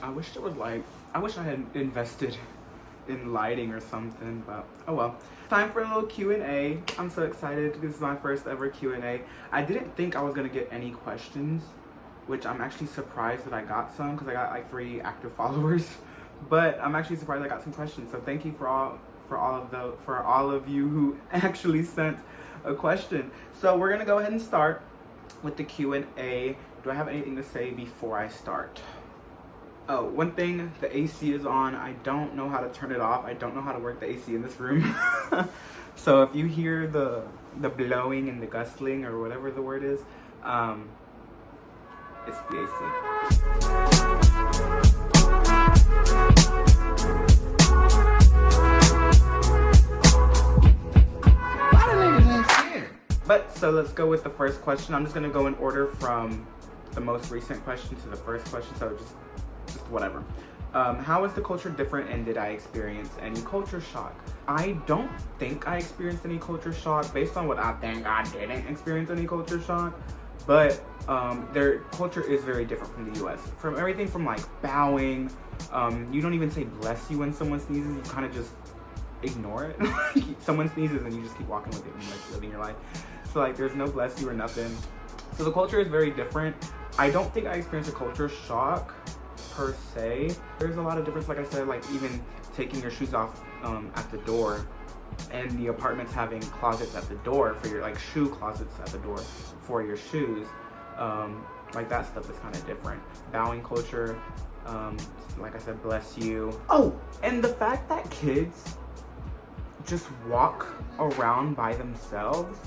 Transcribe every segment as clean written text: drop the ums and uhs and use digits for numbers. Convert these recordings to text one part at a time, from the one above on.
I wish it was like, I wish I had invested in lighting or something, but oh well. Time for a little Q&A. I'm so excited. This is my first ever Q&A. I didn't think I was gonna get any questions, which I'm actually surprised that I got some because I got like 3 active followers. But I'm actually surprised I got some questions. So thank you for all of you who actually sent a question. So we're gonna go ahead and start with the Q&A. Do I have anything to say before I start? Oh, one thing, the AC is on. I don't know how to turn it off. I don't know how to work the AC in this room. So if you hear the blowing and the gustling or whatever the word is, it's the AC. But so let's go with the first question. I'm just gonna go in order from the most recent question to the first question. So just whatever. How is the culture different and did I experience any culture shock? I don't think I experienced any culture shock. Based on what I think, I didn't experience any culture shock. But their culture is very different from the US. From everything from like bowing, you don't even say bless you when someone sneezes, you kind of just ignore it. Someone sneezes and you just keep walking with it and like living your life. So like there's no bless you or nothing. So the culture is very different. I don't think I experienced a culture shock per se. There's a lot of difference, like I said, like even taking your shoes off at the door, and the apartments having closets at the door for your, like shoe closets at the door for your shoes. Like that stuff is kind of different. Bowing culture, like I said, bless you. Oh, and the fact that kids just walk around by themselves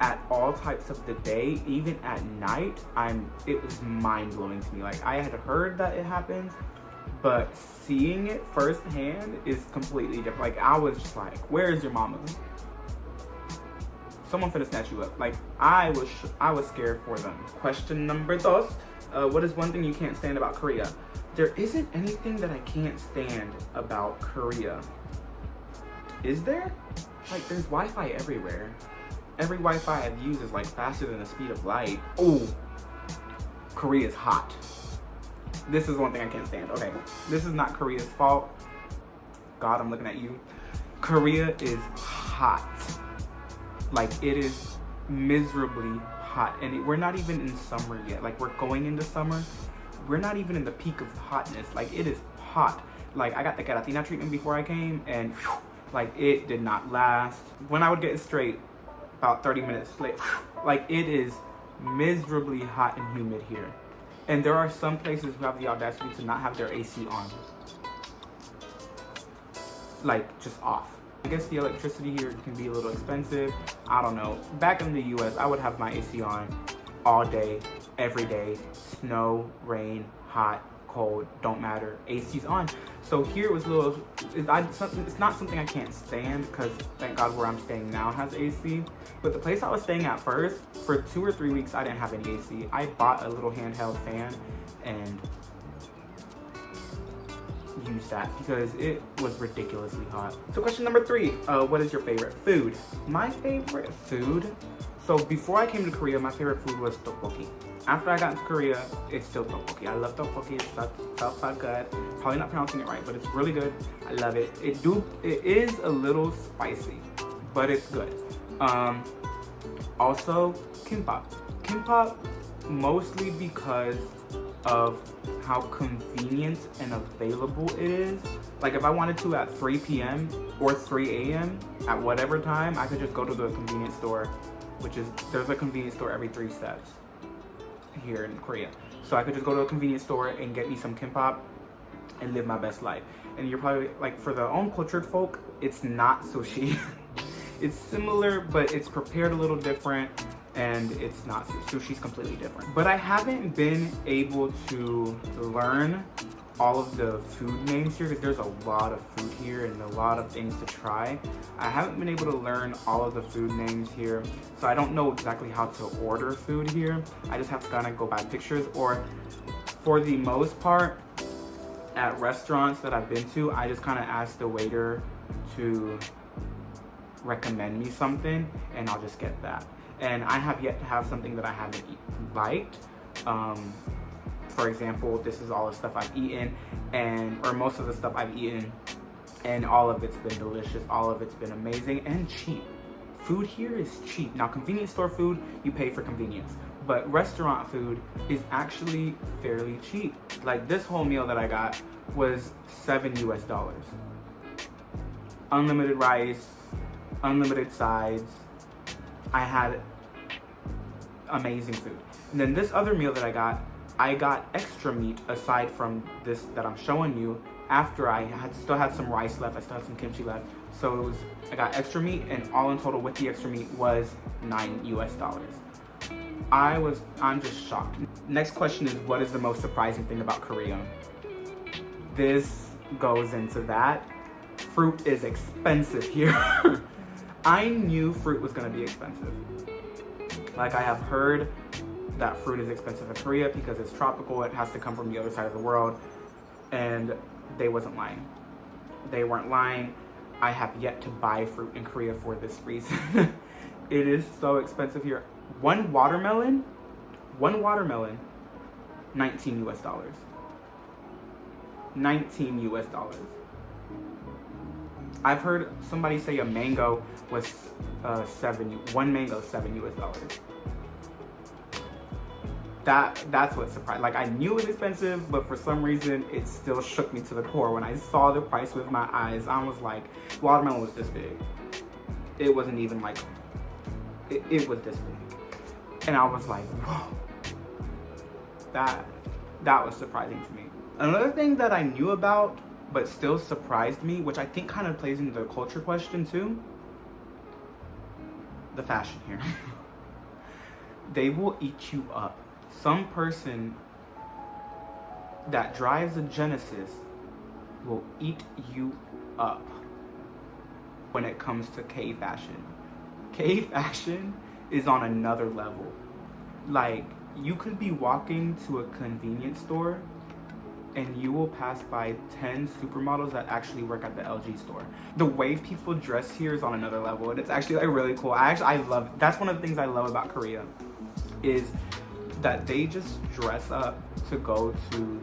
at all types of the day, even at night, it was mind-blowing to me. Like I had heard that it happens, but seeing it firsthand is completely different. Like I was just like, where's your mama? Someone finna snatch you up. Like I was scared for them. Question number 2. What is one thing you can't stand about Korea? There isn't anything that I can't stand about Korea. Is there? Like there's Wi-Fi everywhere. Every Wi-Fi I've used is like faster than the speed of light. Oh, Korea's hot. This is one thing I can't stand. Okay, this is not Korea's fault. God, I'm looking at you. Korea is hot. Like it is miserably hot. And we're not even in summer yet. Like we're going into summer. We're not even in the peak of hotness. Like it is hot. Like I got the Keratina treatment before I came and whew, like it did not last. When I would get it straight, about 30 minutes late. Like it is miserably hot and humid here. And there are some places who have the audacity to not have their AC on. Like just off. I guess the electricity here can be a little expensive. I don't know. Back in the US, I would have my AC on all day, every day. Snow, rain, hot, cold, don't matter. AC's on. So here it was a little, it's not something I can't stand because thank God where I'm staying now has AC. But the place I was staying at first, for 2 or 3 weeks, I didn't have any AC. I bought a little handheld fan and used that because it was ridiculously hot. So question number 3, what is your favorite food? My favorite food, so before I came to Korea, my favorite food was tteokbokki. After I got into Korea, it's still tteokbokki. I love tteokbokki. It's so good. Probably not pronouncing it right, but it's really good. I love it. It is a little spicy, but it's good. Also, kimbap. Kimbap mostly because of how convenient and available it is. Like if I wanted to at 3 p.m. or 3 a.m. at whatever time, I could just go to the convenience store, there's a convenience store every 3 steps here in Korea. So I could just go to a convenience store and get me some kimbap and live my best life. And you're probably like, for the uncultured folk, it's not sushi. It's similar, but it's prepared a little different, and it's not sushi's completely different. But I haven't been able to learn all of the food names here because there's a lot of food here and a lot of things to try. I haven't been able to learn all of the food names here, so I don't know exactly how to order food here. I just have to kind of go by pictures, or for the most part, at restaurants that I've been to, I just kind of ask the waiter to recommend me something and I'll just get that. And I have yet to have something that I haven't liked. For example, this is all the stuff I've eaten, or most of the stuff I've eaten, and all of it's been delicious. All of it's been amazing and cheap. Food here is cheap. Now, convenience store food, you pay for convenience, but restaurant food is actually fairly cheap. Like this whole meal that I got was $7 US. Unlimited rice, unlimited sides. I had amazing food. And then this other meal that I got extra meat aside from this that I'm showing you. After I still had some rice left, I still had some kimchi left. So I got extra meat, and all in total with the extra meat was $9 US. I'm just shocked. Next question is, what is the most surprising thing about Korea? This goes into that. Fruit is expensive here. I knew fruit was gonna be expensive. Like, I have heard that fruit is expensive in Korea because it's tropical, it has to come from the other side of the world, and they wasn't lying. They weren't lying. I have yet to buy fruit in Korea for this reason. It is so expensive here. One watermelon, 19 US dollars. 19 US dollars. I've heard somebody say a mango was one mango, $7 US. That's what surprised. Like, I knew it was expensive, but for some reason it still shook me to the core. When I saw the price with my eyes, I was like, watermelon was this big. It wasn't even like, it was this big. And I was like, whoa. That was surprising to me. Another thing that I knew about, but still surprised me, which I think kind of plays into the culture question too, the fashion here. They will eat you up. Some person that drives a Genesis will eat you up when it comes to K fashion. K fashion is on another level. Like, you could be walking to a convenience store and you will pass by 10 supermodels that actually work at the LG store. The way people dress here is on another level, and it's actually like really cool. I love, that's one of the things I love about Korea, is that they just dress up to go to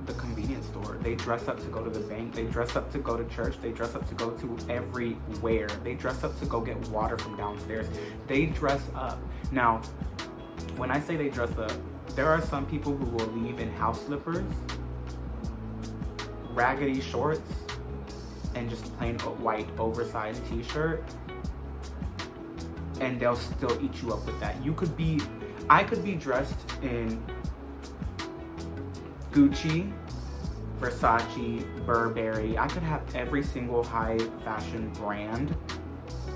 the convenience store. They dress up to go to the bank. They dress up to go to church. They dress up to go to everywhere. They dress up to go get water from downstairs. They dress up. Now, when I say they dress up, there are some people who will leave in house slippers, raggedy shorts, and just plain white oversized t-shirt, and they'll still eat you up with that. I could be dressed in Gucci, Versace, Burberry. I could have every single high fashion brand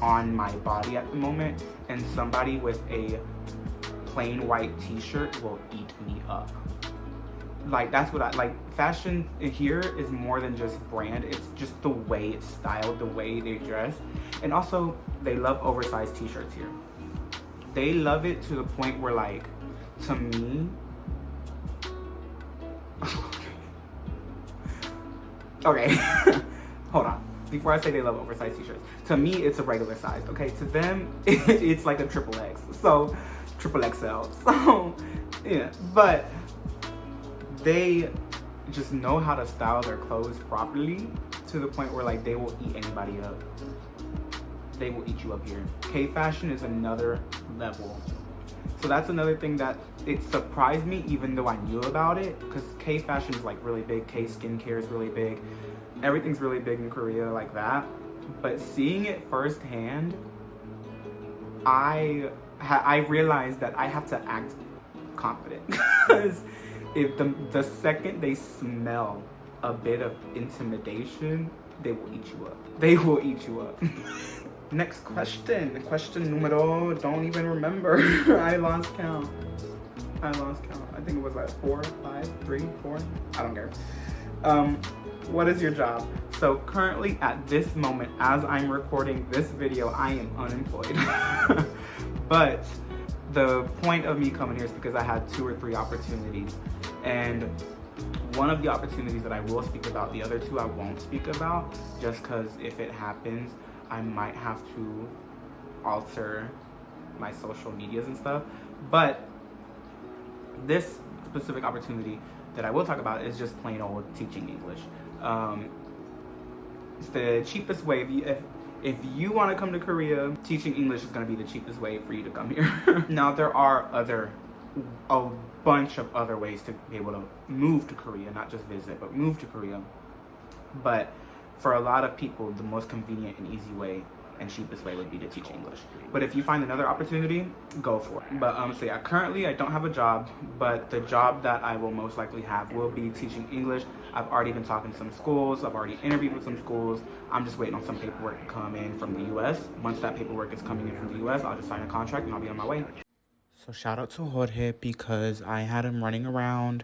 on my body at the moment, and somebody with a plain white t-shirt will eat me up. Like, that's what I like. Fashion here is more than just brand. It's just the way it's styled, the way they dress. And also, they love oversized t-shirts here. They love it to the point where, like, to me, okay, hold on. Before I say they love oversized t-shirts, to me, it's a regular size, okay? To them, it's like a XXX. So, triple XL. So, yeah, but they just know how to style their clothes properly to the point where, like, they will eat anybody up. They will eat you up here. K fashion is another level. So that's another thing that it surprised me, even though I knew about it, because K fashion is like really big. K skincare is really big. Everything's really big in Korea like that. But seeing it firsthand, I realized that I have to act confident. Because if the second they smell a bit of intimidation, they will eat you up. They will eat you up. Next question. Question numero, don't even remember. I lost count. I think it was like 4, 5, 3, 4. I don't care. What is your job? So currently at this moment, as I'm recording this video, I am unemployed. But the point of me coming here is because I had 2 or 3 opportunities. And one of the opportunities that I will speak about, the other 2 I won't speak about, just because if it happens, I might have to alter my social medias and stuff. But this specific opportunity that I will talk about is just plain old teaching English. It's the cheapest way. If you want to come to Korea, teaching English is going to be the cheapest way for you to come here. Now, there are a bunch of other ways to be able to move to Korea, not just visit, but move to Korea. But for a lot of people, the most convenient and easy way and cheapest way would be to teach English. But if you find another opportunity, go for it. But so yeah, currently I don't have a job, but the job that I will most likely have will be teaching English. I've already been talking to some schools. I've already interviewed with some schools. I'm just waiting on some paperwork to come in from the US. Once that paperwork is coming in from the US, I'll just sign a contract and I'll be on my way. So shout out to Jorge, because I had him running around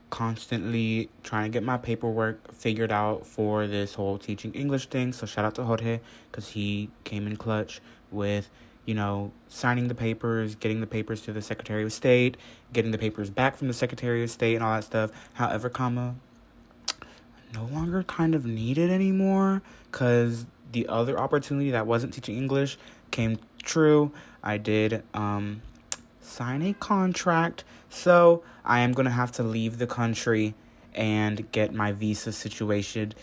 constantly trying to get my paperwork figured out for this whole teaching English thing. So shout out to Jorge, because he came in clutch with, you know, signing the papers, getting the papers to the Secretary of State, getting the papers back from the Secretary of State and all that stuff. However, no longer kind of needed anymore, because the other opportunity that wasn't teaching English came true. I did sign a contract, so I am gonna have to leave the country and get my visa situated,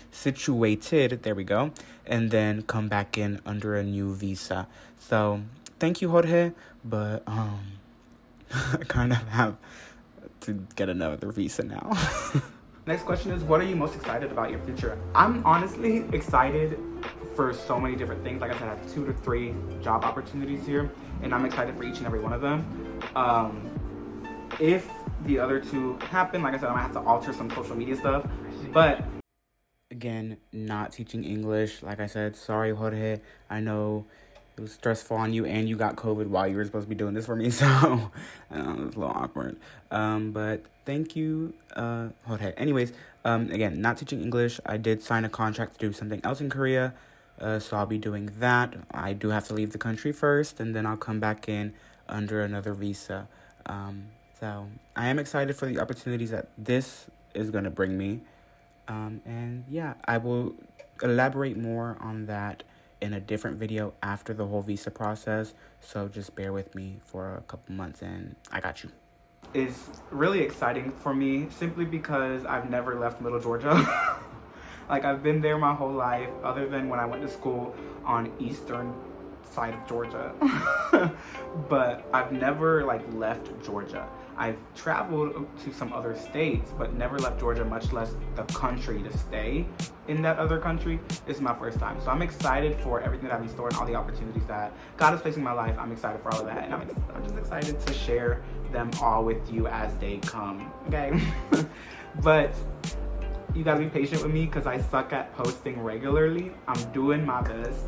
there we go, and then come back in under a new visa. So thank you, Jorge, but I kind of have to get another visa now. Next question is, what are you most excited about your future? I'm honestly excited for so many different things. Like I said, I have 2 to 3 job opportunities here, and I'm excited for each and every one of them. If the other 2 happen, like I said, I might have to alter some social media stuff. But again, not teaching English. Like I said, sorry, Jorge. I know it was stressful on you, and you got COVID while you were supposed to be doing this for me, so I know it was a little awkward. But thank you, Jorge. Anyways, again, not teaching English. I did sign a contract to do something else in Korea, so I'll be doing that. I do have to leave the country first, and then I'll come back in under another visa. So I am excited for the opportunities that this is going to bring me. And yeah, I will elaborate more on that in a different video after the whole visa process. So just bear with me for a couple months and I got you. It's really exciting for me simply because I've never left Middle Georgia. Like, I've been there my whole life, other than when I went to school on eastern side of Georgia. But I've never left Georgia. I've traveled to some other states, but never left Georgia, much less the country to stay in that other country. This is my first time. So I'm excited for everything that I've in store and all the opportunities that God is placing in my life. I'm excited for all of that. And I'm just excited to share them all with you as they come, okay? But you gotta be patient with me because I suck at posting regularly. I'm doing my best,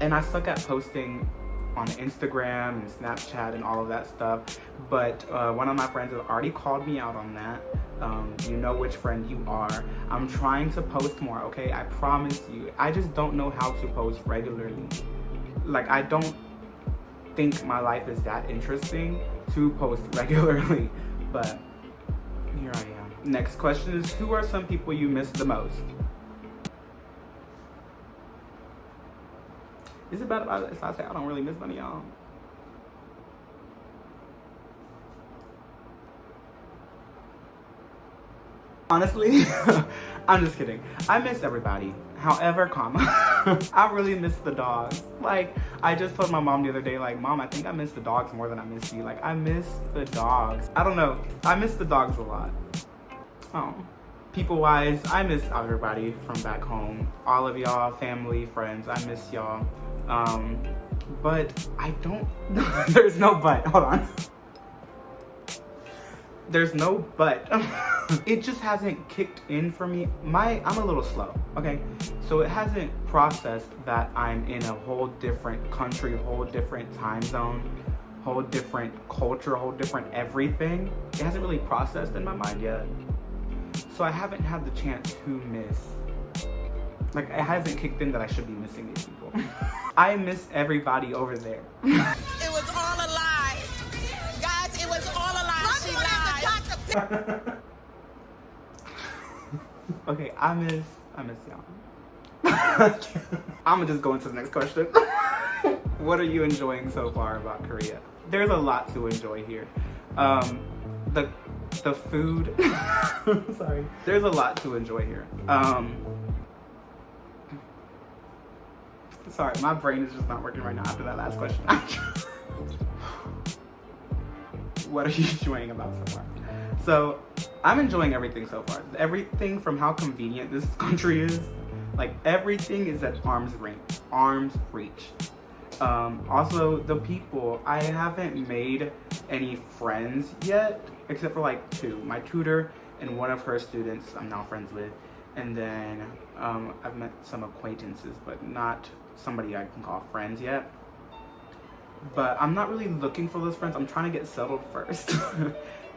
and I suck at posting on Instagram and Snapchat and all of that stuff. But one of my friends has already called me out on that. You know which friend you are. I'm trying to post more, okay? I promise you. I just don't know how to post regularly. I don't think my life is that interesting to post regularly, but here I am. Next question is, who are some people you miss the most? Is it bad if I say I don't really miss none of y'all? Honestly, I'm just kidding. I miss everybody. However, I really miss the dogs. I just told my mom the other day, Mom, I think I miss the dogs more than I miss you. I miss the dogs. I don't know. I miss the dogs a lot. Oh. People-wise, I miss everybody from back home. All of y'all, family, friends, I miss y'all. But I don't, there's no but, hold on. There's no but. It just hasn't kicked in for me. I'm a little slow, okay? So it hasn't processed that I'm in a whole different country, whole different time zone, whole different culture, whole different everything. It hasn't really processed in my mind yet. So I haven't had the chance to miss. It hasn't kicked in that I should be missing these people. I miss everybody over there. It was all a lie. Guys, it was all a lie. She lied. Okay, I miss y'all. I'm gonna just go into the next question. What are you enjoying so far about Korea? There's a lot to enjoy here. The food. Sorry. There's a lot to enjoy here. Sorry, my brain is just not working right now after that last question. What are you enjoying about so far? So, I'm enjoying everything so far. Everything from how convenient this country is. Like, everything is at arm's reach. Also, the people. I haven't made any friends yet, except for like 2. My tutor and one of her students I'm now friends with. And then I've met some acquaintances, but not somebody I can call friends yet. But I'm not really looking for those friends. I'm trying to get settled first.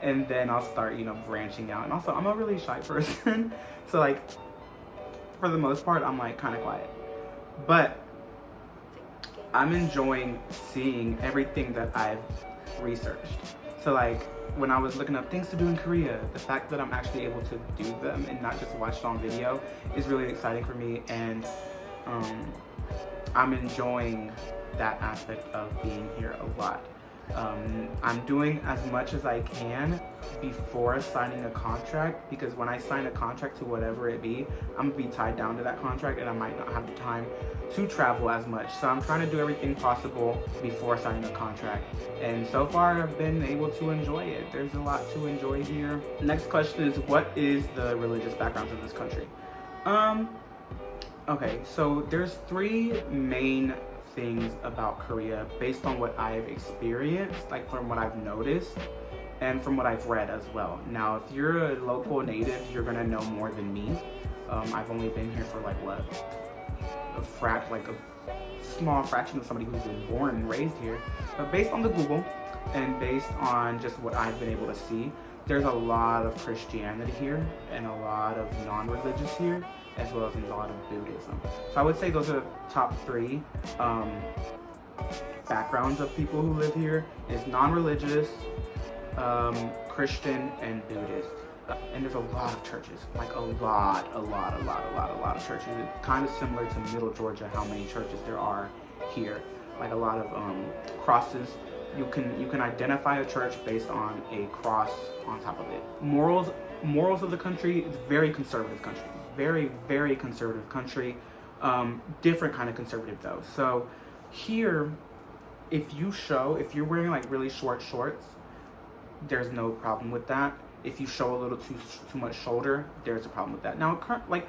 And then I'll start, branching out. And also, I'm a really shy person. So, like, for the most part, I'm, like, kind of quiet. But I'm enjoying seeing everything that I've researched. So, like, when I was looking up things to do in Korea, the fact that I'm actually able to do them and not just watch it on video is really exciting for me. And I'm enjoying that aspect of being here a lot. I'm doing as much as I can before signing a contract, because when I sign a contract to whatever it be, I'm gonna be tied down to that contract and I might not have the time to travel as much. So I'm trying to do everything possible before signing a contract. And so far I've been able to enjoy it. There's a lot to enjoy here. Next question is, what is the religious backgrounds of this country? Okay, so there's 3 main things about Korea based on what I've experienced, like from what I've noticed and from what I've read as well. Now, if you're a local native, you're gonna know more than me. I've only been here for like what, a small fraction of somebody who's been born and raised here. But based on the Google and based on just what I've been able to see, there's a lot of Christianity here and a lot of non-religious here, as well as a lot of Buddhism. So I would say those are the top 3 backgrounds of people who live here, is non-religious, Christian, and Buddhist. And there's a lot of churches, like a lot of churches. It's kind of similar to Middle Georgia, how many churches there are here. Like a lot of crosses. You can identify a church based on a cross on top of it. Morals of the country, it's a very conservative country. Very conservative country. Different kind of conservative though. So here, if you're wearing like really short shorts, there's no problem with that. If you show a little too much shoulder, there's a problem with that. Now, like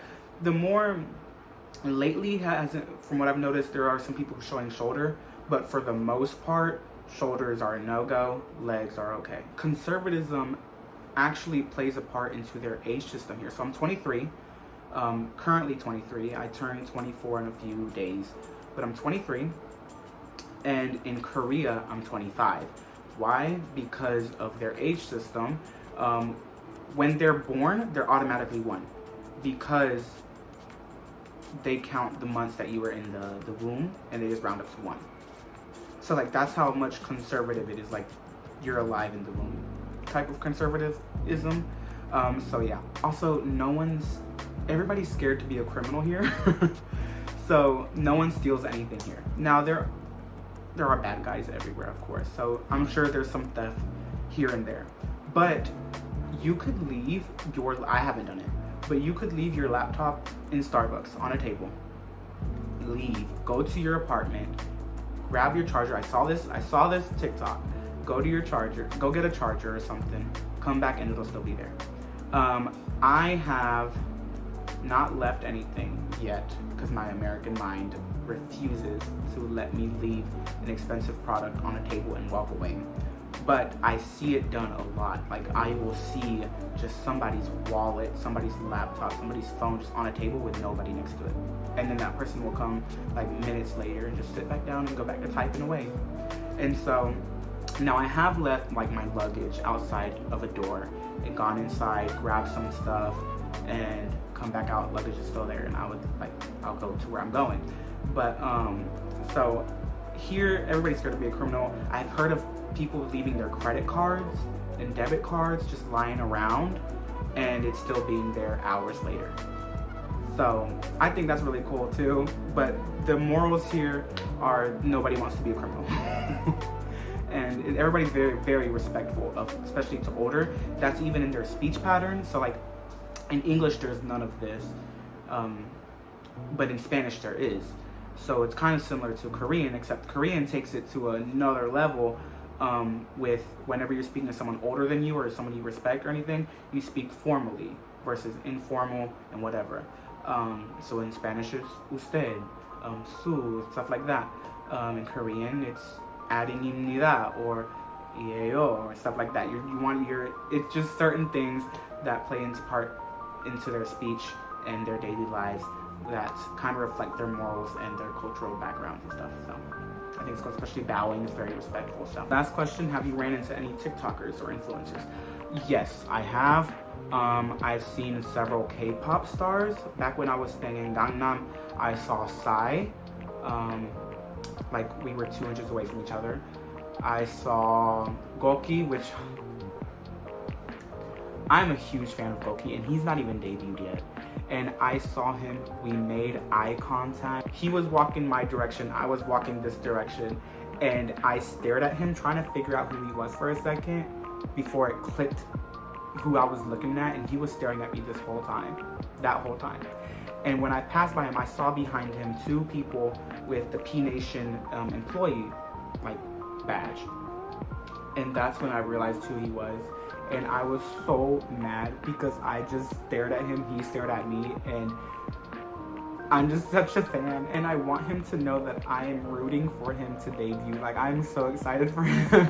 lately from what I've noticed, there are some people showing shoulder, but for the most part, shoulders are a no-go, legs are okay. Conservatism actually plays a part into their age system here. So I'm 23, currently 23. I turned 24 in a few days, but I'm 23. And in Korea, I'm 25. Why? Because of their age system. When they're born, they're automatically 1, because they count the months that you were in the womb and they just round up to 1. So like that's how much conservative it is, like you're alive in the womb type of conservatism. So yeah. Also, everybody's scared to be a criminal here. So no one steals anything here. Now there are bad guys everywhere, of course. So I'm sure there's some theft here and there. But you could leave I haven't done it, but you could leave your laptop in Starbucks on a table. Leave, go to your apartment, grab your charger. I saw this TikTok. Go to your charger, go get a charger or something, come back and it'll still be there. I have not left anything yet because my American mind refuses to let me leave an expensive product on a table and walk away. But I see it done a lot. Like I will see just somebody's wallet, somebody's laptop, somebody's phone just on a table with nobody next to it. And then that person will come like minutes later and just sit back down and go back to typing away. And so now I have left like my luggage outside of a door and gone inside, grabbed some stuff and come back out, luggage is still there, and I'll go to where I'm going. But so here everybody's scared to be a criminal. I've heard of people leaving their credit cards and debit cards just lying around and it's still being there hours later. So I think that's really cool too, but the morals here are nobody wants to be a criminal. and everybody's very, very respectful of, especially to older. That's even in their speech pattern. So like in English, there's none of this, but in Spanish there is. So it's kind of similar to Korean, except Korean takes it to another level. With whenever you're speaking to someone older than you or someone you respect or anything, you speak formally versus informal and whatever. So in Spanish it's usted, su, stuff like that. In Korean it's adding입니다 or 예요 or stuff like that. It's just certain things that play into their speech and their daily lives that kind of reflect their morals and their cultural backgrounds and stuff. So I think it's cool, especially bowing is very respectful stuff. Last question, have you ran into any TikTokers or influencers? Yes, I have. I've seen several K-pop stars. Back when I was staying in Gangnam, I saw Saib. Like we were 2 inches away from each other. I saw Goki, which I'm a huge fan of Goki, and he's not even debuted yet. And I saw him, we made eye contact. He was walking my direction, I was walking this direction, and I stared at him trying to figure out who he was for a second before it clicked who I was looking at, and he was staring at me that whole time. And when I passed by him, I saw behind him 2 people with the P Nation employee like badge. And that's when I realized who he was. And I was so mad because I just stared at him, he stared at me, and I'm just such a fan, and I want him to know that I am rooting for him to debut. Like, I'm so excited for him.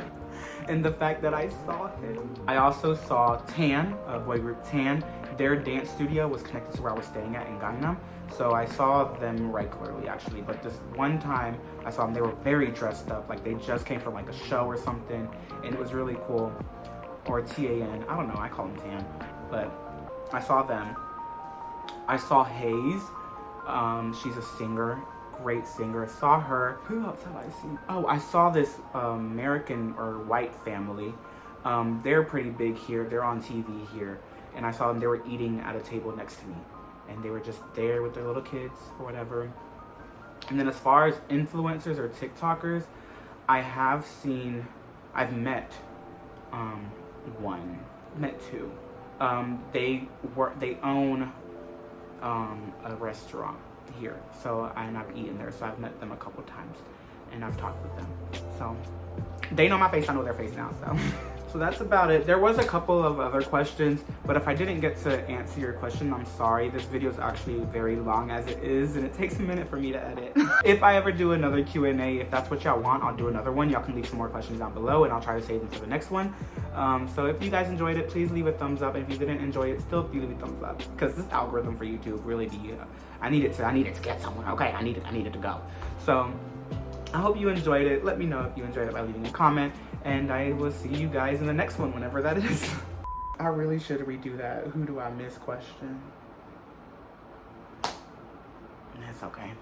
And the fact that I saw him. I also saw Tan, boy group Tan. Their dance studio was connected to where I was staying at in Gangnam. So I saw them regularly actually, but this one time I saw them, they were very dressed up. Like they just came from like a show or something, and it was really cool. Or Tan, I don't know, I call him Tan, but I saw them. I saw Hayes, she's a singer, great singer. I saw her. Who else have I seen? Oh, I saw this American or white family. They're pretty big here, they're on TV here, and I saw them, they were eating at a table next to me, and they were just there with their little kids or whatever. And then as far as influencers or TikTokers, I've met met 2. They own a restaurant here, and I've eaten there, so I've met them a couple times and I've talked with them, so they know my face, I know their face now. So that's about it. There was a couple of other questions, but if I didn't get to answer your question, I'm sorry. This video is actually very long as it is, and it takes a minute for me to edit. If I ever do another Q&A, if that's what y'all want, I'll do another one. Y'all can leave some more questions down below, and I'll try to save them for the next one. So if you guys enjoyed it, please leave a thumbs up. And if you didn't enjoy it, still leave a thumbs up, because this algorithm for YouTube really I need it to get somewhere. Okay, I need it to go. So I hope you enjoyed it. Let me know if you enjoyed it by leaving a comment, and I will see you guys in the next one, whenever that is. I really should redo that who do I miss question. That's okay.